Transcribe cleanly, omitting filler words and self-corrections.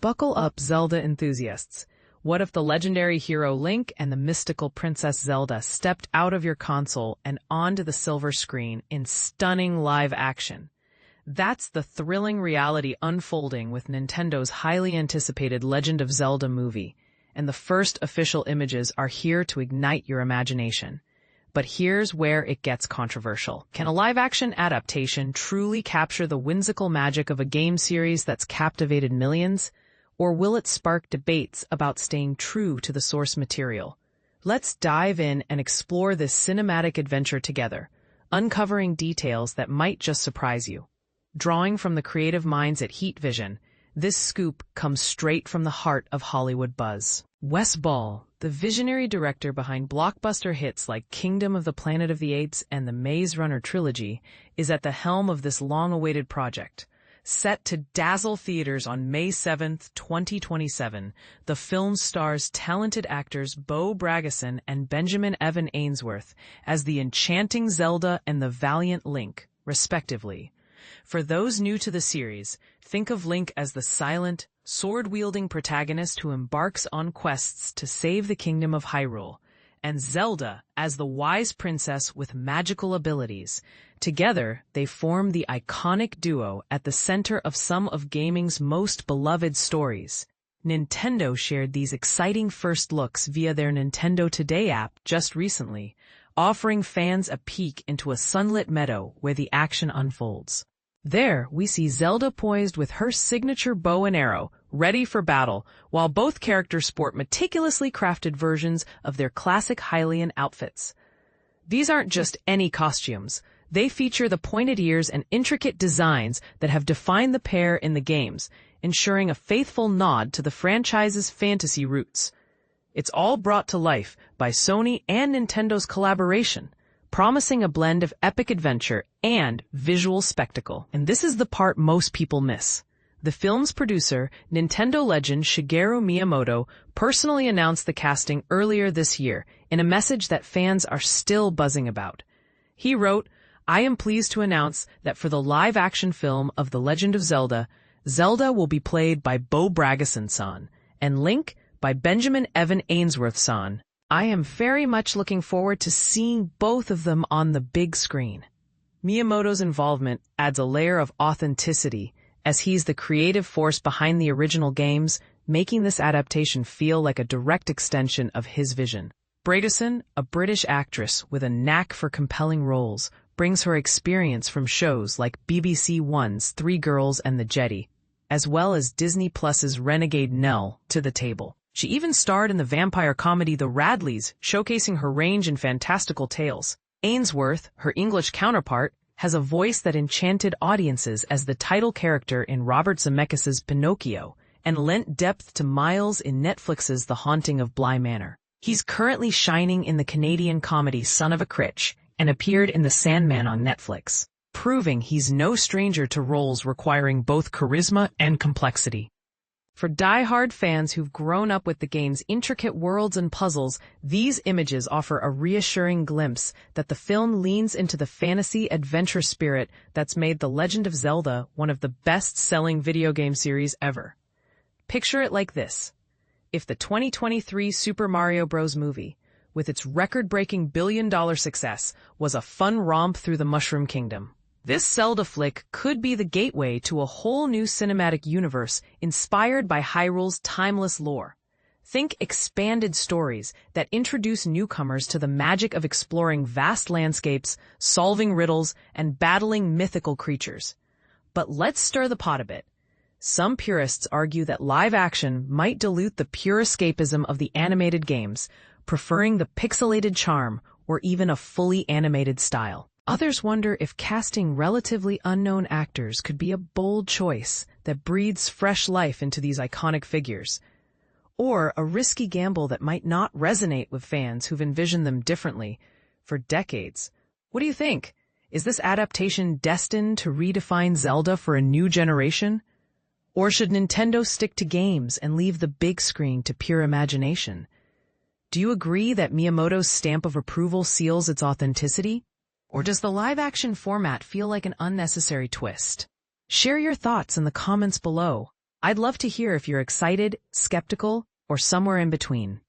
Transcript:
Buckle up, Zelda enthusiasts. What if the legendary hero Link and the mystical Princess Zelda stepped out of your console and onto the silver screen in stunning live action? That's the thrilling reality unfolding with Nintendo's highly anticipated Legend of Zelda movie, and the first official images are here to ignite your imagination. But here's where it gets controversial. Can a live-action adaptation truly capture the whimsical magic of a game series that's captivated millions? Or will it spark debates about staying true to the source material? Let's dive in and explore this cinematic adventure together, uncovering details that might just surprise you. Drawing from the creative minds at Heat Vision, this scoop comes straight from the heart of Hollywood buzz. Wes Ball, the visionary director behind blockbuster hits like Kingdom of the Planet of the Apes and the Maze Runner trilogy, is at the helm of this long-awaited project. Set to dazzle theaters on May 7, 2027, the film stars talented actors Bo Bragason and Benjamin Evan Ainsworth as the enchanting Zelda and the valiant Link, respectively. For those new to the series, think of Link as the silent, sword-wielding protagonist who embarks on quests to save the kingdom of Hyrule, and Zelda as the wise princess with magical abilities. Together, they form the iconic duo at the center of some of gaming's most beloved stories. Nintendo shared these exciting first looks via their Nintendo Today app just recently, offering fans a peek into a sunlit meadow where the action unfolds. There, we see Zelda poised with her signature bow and arrow, ready for battle, while both characters sport meticulously crafted versions of their classic Hylian outfits. These aren't just any costumes. They feature the pointed ears and intricate designs that have defined the pair in the games, ensuring a faithful nod to the franchise's fantasy roots. It's all brought to life by Sony and Nintendo's collaboration, promising a blend of epic adventure and visual spectacle. And this is the part most people miss. The film's producer, Nintendo legend Shigeru Miyamoto, personally announced the casting earlier this year in a message that fans are still buzzing about. He wrote, "I am pleased to announce that for the live-action film of The Legend of Zelda, Zelda will be played by Bo Bragason-san, and Link by Benjamin Evan Ainsworth-san. I am very much looking forward to seeing both of them on the big screen." Miyamoto's involvement adds a layer of authenticity, as he's the creative force behind the original games, making this adaptation feel like a direct extension of his vision. Bragason, a British actress with a knack for compelling roles, brings her experience from shows like BBC One's Three Girls and the Jetty, as well as Disney Plus's Renegade Nell, to the table. She even starred in the vampire comedy The Radleys, showcasing her range in fantastical tales. Ainsworth, her English counterpart, has a voice that enchanted audiences as the title character in Robert Zemeckis' Pinocchio, and lent depth to Miles in Netflix's The Haunting of Bly Manor. He's currently shining in the Canadian comedy Son of a Critch, and appeared in The Sandman on Netflix, proving he's no stranger to roles requiring both charisma and complexity. For die-hard fans who've grown up with the game's intricate worlds and puzzles, these images offer a reassuring glimpse that the film leans into the fantasy adventure spirit that's made The Legend of Zelda one of the best-selling video game series ever. Picture it like this. If the 2023 Super Mario Bros. Movie, with its record-breaking billion-dollar success, was a fun romp through the Mushroom Kingdom, this Zelda flick could be the gateway to a whole new cinematic universe inspired by Hyrule's timeless lore. Think expanded stories that introduce newcomers to the magic of exploring vast landscapes, solving riddles, and battling mythical creatures. But let's stir the pot a bit. Some purists argue that live action might dilute the pure escapism of the animated games, preferring the pixelated charm or even a fully animated style. Others wonder if casting relatively unknown actors could be a bold choice that breathes fresh life into these iconic figures, or a risky gamble that might not resonate with fans who've envisioned them differently for decades. What do you think? Is this adaptation destined to redefine Zelda for a new generation? Or should Nintendo stick to games and leave the big screen to pure imagination? Do you agree that Miyamoto's stamp of approval seals its authenticity? Or does the live-action format feel like an unnecessary twist? Share your thoughts in the comments below. I'd love to hear if you're excited, skeptical, or somewhere in between.